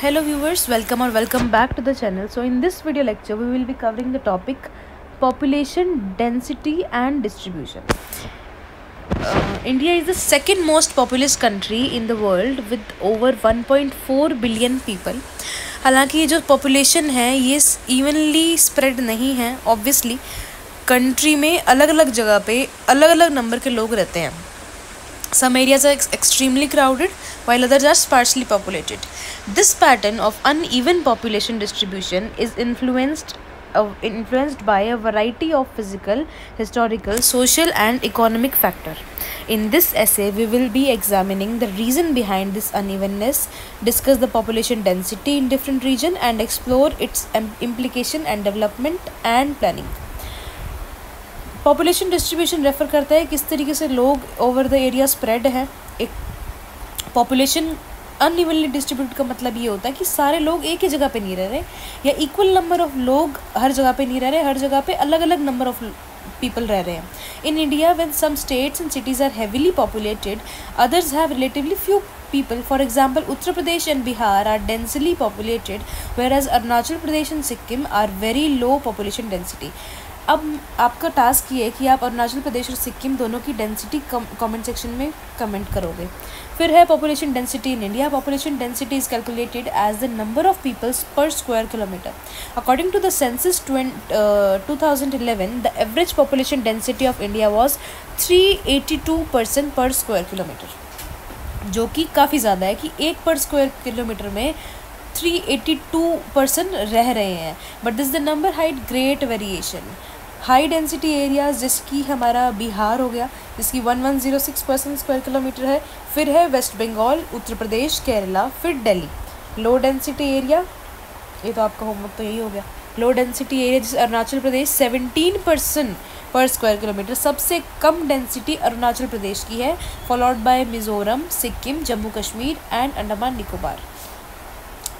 Hello viewers, welcome back to the channel. So in this video lecture we will be covering the topic population density and distribution. India is the second most populous country in the world with over 1.4 billion people. हालांकि ये जो population है ये evenly spread नहीं है. Obviously country में अलग अलग जगह पे अलग अलग नंबर के लोग रहते हैं. Some areas are extremely crowded while others are sparsely populated. This pattern of uneven population distribution is influenced by a variety of physical, historical, social and economic factors. In this essay, we will be examining the reason behind this unevenness, discuss the population density in different regions and explore its implication and development and planning. Population distribution refer करता है किस तरीके से लोग over the area spread है. एक population unevenly distribute का मतलब ये होता है कि सारे लोग एक ही जगह पे नहीं रह रहे या इक्वल नंबर ऑफ लोग हर जगह पे नहीं रह रहे, हर जगह पे अलग अलग नंबर ऑफ people रह रहे हैं. In India, when some states and cities are heavily populated, others have relatively few people. For example, Uttar Pradesh and Bihar are densely populated, whereas Arunachal Pradesh and Sikkim are very low population density. अब आपका task ये है कि आप अरुणाचल प्रदेश और सिक्किम दोनों की density comment section में कमेंट करोगे. फिर है population density in India. Population density is calculated as the number of people's per square kilometre. According to the census 2011 the average population density of India was 382 person per square kilometre, जो कि काफ़ी ज़्यादा है कि एक पर square kilometre में 382 person रह रहे हैं. But this the number hide great variation. High density areas जिसकी हमारा बिहार हो गया, जिसकी 1106 पर्सन स्क्वायर किलोमीटर है. फिर है वेस्ट बंगाल, उत्तर प्रदेश, केरला, फिर दिल्ली. लो डेंसिटी एरिया, ये तो आपका होमवर्क तो यही हो गया. लो डेंसिटी एरिया जैसे Arunachal Pradesh 17 person per square kilometre. सबसे कम डेंसिटी अरुणाचल प्रदेश की है, followed by Mizoram, Sikkim, Jammu Kashmir and Andaman Nicobar.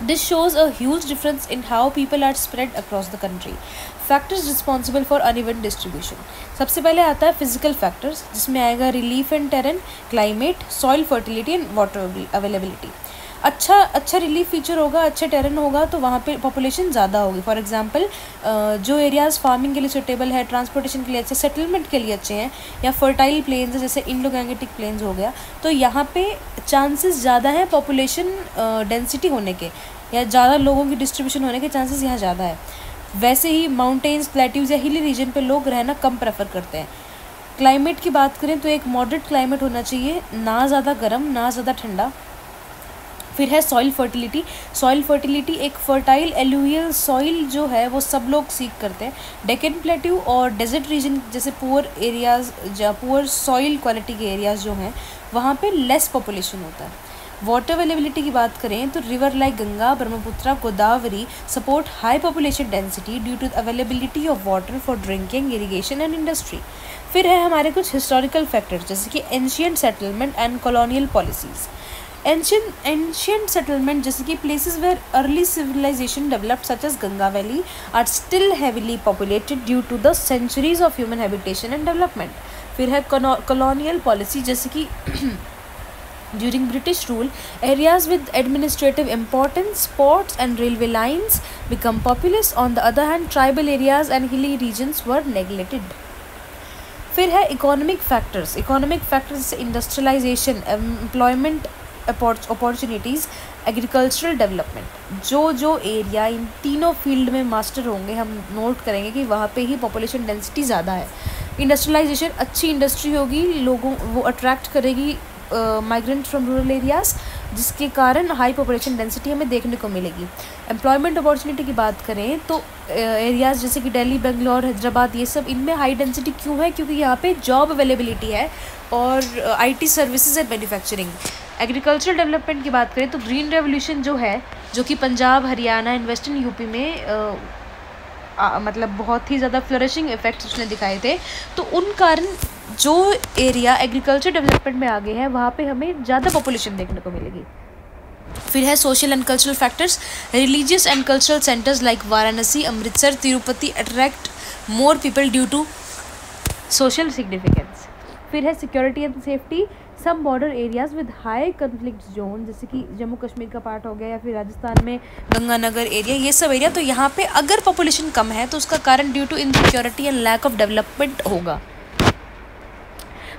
This shows a huge difference in how people are spread across the country. Factors responsible for uneven distribution. सबसे पहले आता है physical factors, जिसमें आएगा relief and terrain, climate, soil fertility and water availability. अच्छा relief feature होगा, अच्छा terrain होगा तो वहाँ पे पॉपुलेशन ज़्यादा होगी. फॉर एग्जांपल जो एरियाज़ फार्मिंग के लिए सूटेबल है, ट्रांसपोर्टेशन के लिए अच्छे, सेटलमेंट के लिए अच्छे हैं, या फर्टाइल प्लेन्स जैसे इंडो गैंगेटिक प्लेन्स हो गया, तो यहाँ पे चांसेस ज़्यादा हैं पॉपुलेशन डेंसिटी होने के, या ज़्यादा लोगों की डिस्ट्रीब्यूशन होने के चांसेस यहाँ ज़्यादा है. वैसे ही माउंटेन्स, प्लेट्यूज़ या हिली रीजन पे लोग रहना कम प्रेफर करते हैं. क्लाइमेट की बात करें तो एक मॉडरेट क्लाइमेट होना चाहिए, ना ज़्यादा गर्म ना ज़्यादा ठंडा. फिर है सॉइल फर्टिलिटी. सॉइल फर्टिलिटी एक फर्टाइल एलुवियल सॉइल जो है वो सब लोग सीख करते हैं. डेक्कन प्लेट्यू और डेजर्ट रीजन जैसे पुअर एरियाज़, जहाँ पुअर सॉइल क्वालिटी के एरियाज़ जो हैं वहाँ पे लेस पॉपुलेशन होता है. वाटर अवेलेबिलिटी की बात करें तो river like Ganga, Brahmaputra, Godavari support high population density due to availability of water for drinking, irrigation and industry. फिर है हमारे कुछ हिस्टोरिकल फैक्टर्स जैसे कि ancient settlement and colonial policies. Ancient settlement जैसे कि places where early civilization developed such as Ganga Valley are still heavily populated due to the centuries of human habitation and development. फिर है colonial policy जैसे कि during British rule areas with administrative importance, ports and railway lines become populous. On the other hand, tribal areas and hilly regions were neglected. फिर है economic factors. Economic factors जैसे industrialization, employment opportunities, agricultural development. जो area in तीनों field में master होंगे हम note करेंगे कि वहाँ पे ही पॉपुलेशन डेंसिटी ज़्यादा है. इंडस्ट्रियलाइजेशन, अच्छी इंडस्ट्री होगी, लोगों वो अट्रैक्ट करेगी माइग्रेंट फ्रॉम रूरल एरियाज़, जिसके कारण हाई पॉपुलेशन डेंसिटी हमें देखने को मिलेगी. एम्प्लॉयमेंट अपॉर्चुनिटी की बात करें तो एरियाज़ जैसे कि दिल्ली, बेंगलोर, हैदराबाद, ये सब इनमें हाई डेंसिटी क्यों है? क्योंकि यहाँ पे जॉब अवेलेबिलिटी है और IT services and manufacturing. Agricultural development की बात करें तो ग्रीन रेवोल्यूशन जो है, जो कि Punjab, Haryana and western UP में मतलब बहुत ही ज़्यादा फ्लरिशिंग इफेक्ट्स उसने दिखाए थे, तो उन कारण जो एरिया एग्रीकल्चर डेवलपमेंट में आगे है वहाँ पे हमें ज़्यादा पॉपुलेशन देखने को मिलेगी. फिर है social and cultural factors. Religious and cultural centres like Varanasi, Amritsar, Tirupati attract more people due to social significance. फिर है security and safety. Some border areas with high conflict zone, जैसे कि जम्मू कश्मीर का पार्ट हो गया या फिर राजस्थान में गंगानगर एरिया, ये सब एरिया, तो यहाँ पे अगर पॉपुलेशन कम है तो उसका कारण due to insecurity and lack of development होगा।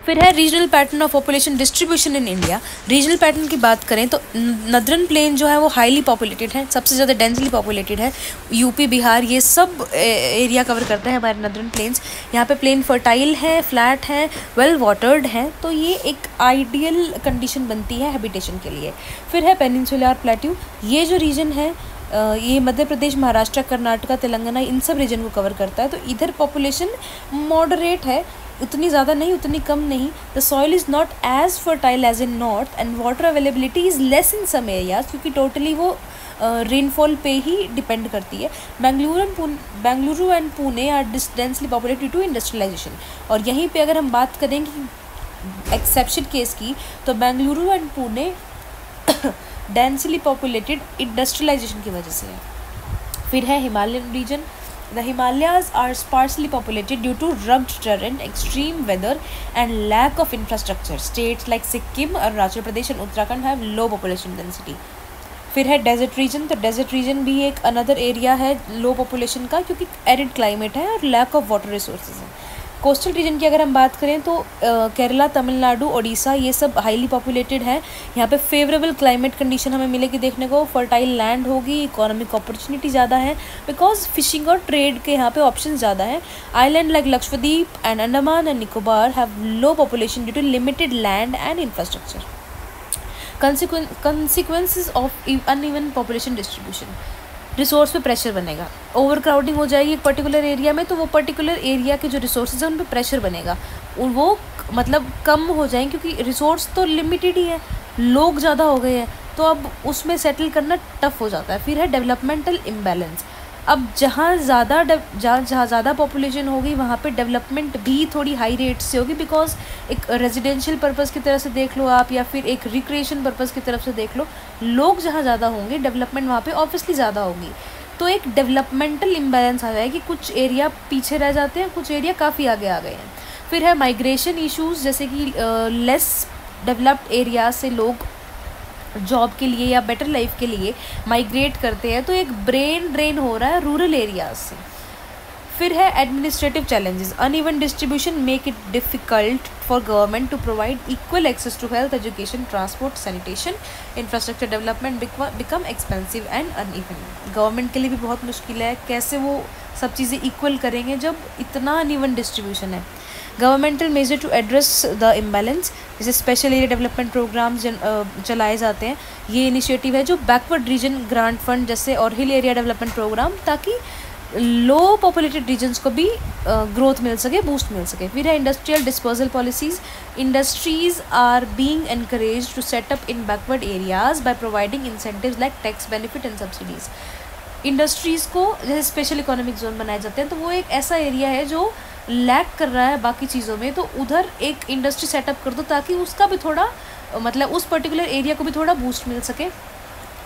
फिर है regional pattern of population distribution in India. Regional pattern की बात करें तो नदर्न प्लेन जो है वो हाईली पॉपुलेटेड है, सबसे ज़्यादा डेंसली पॉपुलेटेड है। यूपी, बिहार, ये सब एरिया कवर करते हैं हमारे नदर्न प्लेन्स। यहाँ पे प्लेन फर्टाइल है, फ्लैट है, वेल वाटर्ड है, तो ये एक आइडियल कंडीशन बनती है हैबिटेशन के लिए। फिर है पेनिनसुलर प्लेट्यू, ये जो रीजन है ये मध्य प्रदेश, महाराष्ट्र, कर्नाटका, तेलंगाना, इन सब रीजन को कवर करता है। तो इधर पॉपुलेशन मॉडरेट है, उतनी ज़्यादा नहीं, उतनी कम नहीं। The soil is not as fertile as in north and water availability is less in some areas, क्योंकि टोटली वो रेनफॉल पे ही डिपेंड करती है। Bengaluru and Pune are densely populated to industrialisation. और यहीं पे अगर हम बात करें कि एक्सेप्शन केस की, तो Bengaluru and Pune densely populated industrialisation की वजह से है। फिर है Himalayan region. The Himalayas are sparsely populated due to rugged terrain, extreme weather, and lack of infrastructure. States like Sikkim, Arunachal Pradesh, and Uttarakhand have low population density. फिर है desert region. तो desert region भी एक another area है लो population का, क्योंकि arid climate है और लैक ऑफ वाटर रिसोर्सेज है। कोस्टल रीजन की अगर हम बात करें तो केरला, तमिलनाडु, ओडिशा, ये सब हाईली पॉपुलेटेड है। यहाँ पे फेवरेबल क्लाइमेट कंडीशन हमें मिलेगी देखने को, फर्टाइल लैंड होगी, इकोनॉमिक अपॉर्चुनिटी ज़्यादा है बिकॉज फिशिंग और ट्रेड के यहाँ पे ऑप्शन ज़्यादा है। Island like Lakshadweep and Andaman and Nicobar have low population due to limited land and infrastructure. consequences of uneven population distribution, resource पे प्रेशर बनेगा, ओवर क्राउडिंग हो जाएगी एक पर्टिकुलर एरिया में, तो वो पर्टिकुलर एरिया के जो रिसोर्सेज हैं उन पे प्रेशर बनेगा, वो मतलब कम हो जाएंगे, क्योंकि रिसोर्स तो लिमिटेड ही है, लोग ज़्यादा हो गए हैं, तो अब उसमें सेटल करना टफ हो जाता है। फिर है डेवलपमेंटल इम्बैलेंस। अब जहाँ ज़्यादा पॉपुलेशन होगी वहाँ पे डेवलपमेंट भी थोड़ी हाई रेट से होगी, बिकॉज एक रेजिडेंशियल पर्पज़ की तरफ से देख लो आप या फिर एक रिक्रिएशन पर्पज़ की तरफ से देख लो, लोग जहाँ ज़्यादा होंगे डेवलपमेंट वहाँ पे ऑब्वियसली ज़्यादा होगी। तो एक डेवलपमेंटल इम्बैलेंस आ जाएगा कि कुछ एरिया पीछे रह जाते हैं, कुछ एरिया काफ़ी आगे आ गए हैं। फिर है माइग्रेशन इशूज़, जैसे कि लेस डेवलप्ड एरिया से लोग जॉब के लिए या बेटर लाइफ के लिए माइग्रेट करते हैं, तो एक ब्रेन ड्रेन हो रहा है रूरल एरियाज से। फिर है administrative challenges. Uneven distribution make it difficult for government to provide equal access to health, education, transport, sanitation, infrastructure development become expensive and uneven. Government के लिए भी बहुत मुश्किल है, कैसे वो सब चीज़ें इक्वल करेंगे जब इतना अनइवन डिस्ट्रीब्यूशन है। Governmental measure to address the imbalance, जैसे स्पेशल एरिया डेवलपमेंट प्रोग्राम्स चलाए जाते हैं। ये इनिशिएटिव है जो बैकवर्ड रीजन ग्रांट फंड जैसे और हिल एरिया डेवलपमेंट प्रोग्राम, ताकि लो पॉपुलेटेड रीजन्स को भी ग्रोथ मिल सके, बूस्ट मिल सके। फिर है industrial disposal policies. Industries are being encourage to set up in backward areas by providing incentives like tax benefit and subsidies. Industries को जैसे स्पेशल इकोनॉमिक जोन बनाए जाते हैं, तो वो एक ऐसा एरिया है जो लैक कर रहा है बाकी चीज़ों में, तो उधर एक इंडस्ट्री सेटअप कर दो ताकि उसका भी थोड़ा मतलब उस पर्टिकुलर एरिया को भी थोड़ा बूस्ट मिल सके।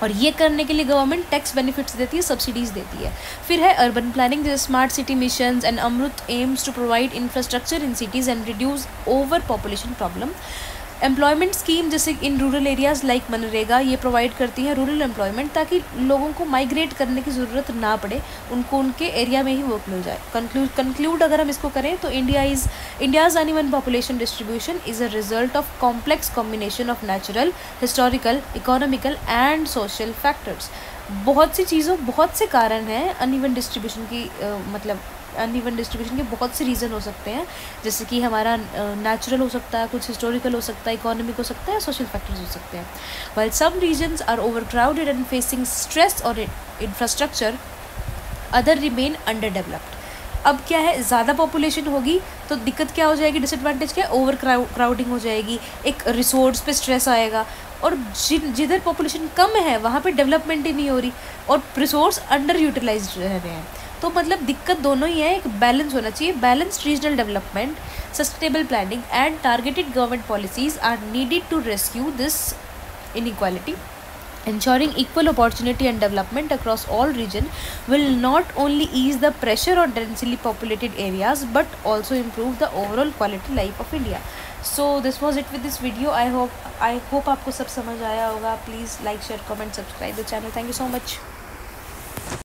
और ये करने के लिए गवर्नमेंट टैक्स बेनिफिट्स देती है, सब्सिडीज़ देती है। फिर है अर्बन प्लानिंग, जैसे smart city missions and Amrut aims to provide infrastructure in cities and reduce overpopulation problem. Employment scheme जैसे इन रूरल एरियाज़ लाइक मनरेगा, ये प्रोवाइड करती हैं रूरल एम्प्लॉयमेंट, ताकि लोगों को माइग्रेट करने की ज़रूरत ना पड़े, उनको उनके एरिया में ही वर्क मिल जाए। कंक्लूड अगर हम इसको करें तो India's uneven population distribution is a result of complex combination of natural, historical, economical and social factors. बहुत सी चीज़ों, बहुत से कारण हैं अनइवन डिस्ट्रीब्यूशन की, मतलब अनइवन डिस्ट्रीब्यूशन के बहुत से रीज़न हो सकते हैं, जैसे कि हमारा नेचुरल हो सकता है, कुछ हिस्टोरिकल हो सकता है, इकोनॉमिक हो सकता है, सोशल फैक्टर्स हो सकते हैं। While some regions are overcrowded and facing stress और infrastructure, other remain underdeveloped. अब क्या है, ज़्यादा पॉपुलेशन होगी तो दिक्कत क्या हो जाएगी, डिसएडवांटेज क्या है, ओवर क्राउडिंग हो जाएगी, एक रिसोर्स पे स्ट्रेस आएगा, और जिधर पॉपुलेशन कम है वहाँ पे डेवलपमेंट ही नहीं हो रही और रिसोर्स अंडर यूटिलाइज्ड रह रहे हैं। तो मतलब दिक्कत दोनों ही है, एक बैलेंस होना चाहिए। Balanced regional development, sustainable planning and targeted government policies are needed to rescue this inequality. Ensuring equal opportunity and development across all regions will not only ease the pressure on densely populated areas but also improve the overall quality life of India. So this was it with this video. I hope आपको सब समझ आया होगा। Please like share comment subscribe the channel. Thank you so much.